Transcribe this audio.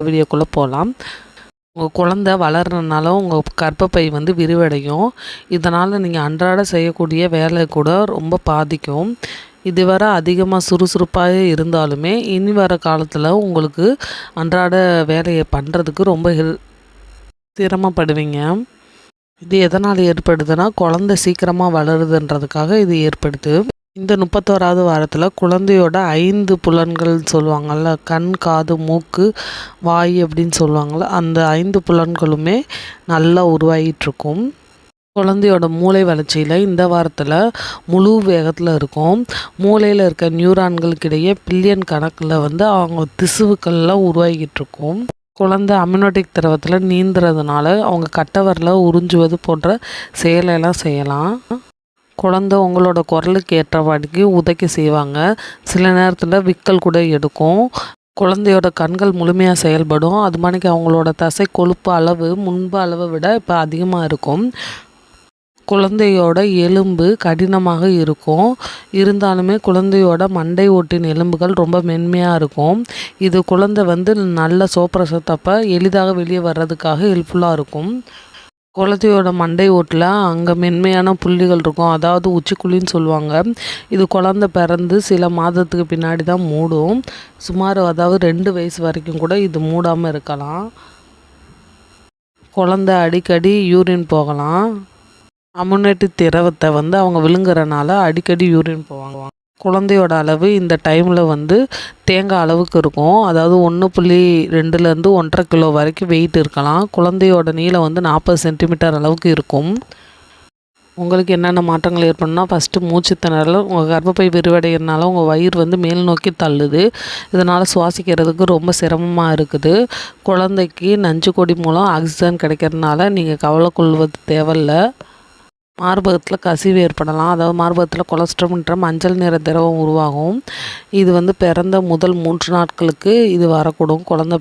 வீடியோக்குள்ளே போகலாம். உங்கள் குழந்தை வளர்றதுனால உங்கள் கர்ப்பப்பை வந்து விரிவடையும். இதனால் நீங்கள் அன்றாட செய்யக்கூடிய வேலை கூட ரொம்ப பாதிக்கும். இதுவரை அதிகமாக சுறுசுறுப்பாக இருந்தாலுமே இனி வர காலத்தில் உங்களுக்கு அன்றாட வேலையை பண்ணுறதுக்கு ரொம்ப சிரமப்படுவீங்க. இது எதனால் ஏற்படுதுன்னா குழந்தை சீக்கிரமாக வளருதுன்றதுக்காக இது ஏற்படுது. இந்த 31வது வாரத்தில் குழந்தையோட 5 புலன்கள் சொல்லுவாங்கள்ல, கண், காது, மூக்கு, வாய் அப்படின்னு சொல்லுவாங்கள்ல, அந்த 5 புலன்களுமே நல்லா உருவாகிட்டுருக்கும். குழந்தையோட மூளை வளர்ச்சியில் இந்த வாரத்தில் முழு வேகத்தில் இருக்கும். மூளையில் இருக்க நியூரான்களுக்கிடையே பில்லியன் கணக்கில் வந்து அவங்க திசுவுக்கள்லாம் உருவாகிட்டு இருக்கும். குழந்தை அமினோட்டிக் திரவத்தில் நீந்துறதுனால அவங்க கட்டவரில் உறிஞ்சுவது போன்ற செயலெல்லாம் செய்யலாம். குழந்தை உங்களோட குரலுக்கு ஏற்றவாடிக்கு உதைக்க செய்வாங்க. சில நேரத்தில் விக்கல் கூட எடுக்கும். குழந்தையோட கண்கள் முழுமையாக செயல்படும். அது மாதிரிக்கு அவங்களோட தசை கொழுப்பு அளவு முன்பு அளவை விட இப்போ அதிகமாக இருக்கும். குழந்தையோட எலும்பு கடினமாக இருக்கும். இருந்தாலுமே குழந்தையோட மண்டை ஓட்டின் எலும்புகள் ரொம்ப மென்மையாக இருக்கும். இது குழந்தை வந்து நல்ல சோப்பிரசத்தப்போ எளிதாக வெளியே வர்றதுக்காக ஹெல்ப்ஃபுல்லாக இருக்கும். குழந்தையோட மண்டை ஓட்டில் அங்கே மென்மையான புள்ளிகள் இருக்கும், அதாவது உச்சிக்குழின்னு சொல்லுவாங்க. இது குழந்தை பிறந்து சில மாதத்துக்கு பின்னாடி தான் மூடும். சுமார் அதாவது 2 வயசு வரைக்கும் கூட இது மூடாமல் இருக்கலாம். குழந்தை அடிக்கடி யூரின் போகலாம். அமினோட்டிக் திரவத்தை வந்து அவங்க விழுங்குறனால அடிக்கடி யூரின் போவாங்க. குழந்தையோட அளவு இந்த டைமில் வந்து தேங்காய் அளவுக்கு இருக்கும். அதாவது 1.2லேருந்து 1.5 கிலோ வரைக்கும் வெயிட் இருக்கலாம். குழந்தையோட நீளம் வந்து 40 சென்டிமீட்டர் அளவுக்கு இருக்கும். உங்களுக்கு என்னென்ன மாற்றங்கள் ஏற்படணும்னா, ஃபஸ்ட்டு மூச்சு திணறல். உங்கள் கர்ப்பப்பை விரிவடைகிறதுனால உங்கள் வயிறு வந்து மேல் நோக்கி தள்ளுது. இதனால் சுவாசிக்கிறதுக்கு ரொம்ப சிரமமாக இருக்குது. குழந்தைக்கு நஞ்சு கொடி மூலம் ஆக்சிஜன் கிடைக்கிறதுனால நீங்கள் கவலை கொள்வது தேவையில்லை. மார்பகத்தில் கசிவு ஏற்படலாம். அதாவது மார்பகத்தில் கொலஸ்ட்ரால்ன்ற மஞ்சள் நிற திரவம் உருவாகும். இது வந்து பிறந்த முதல் 3 நாட்களுக்கு இது வரக்கூடும். குழந்தை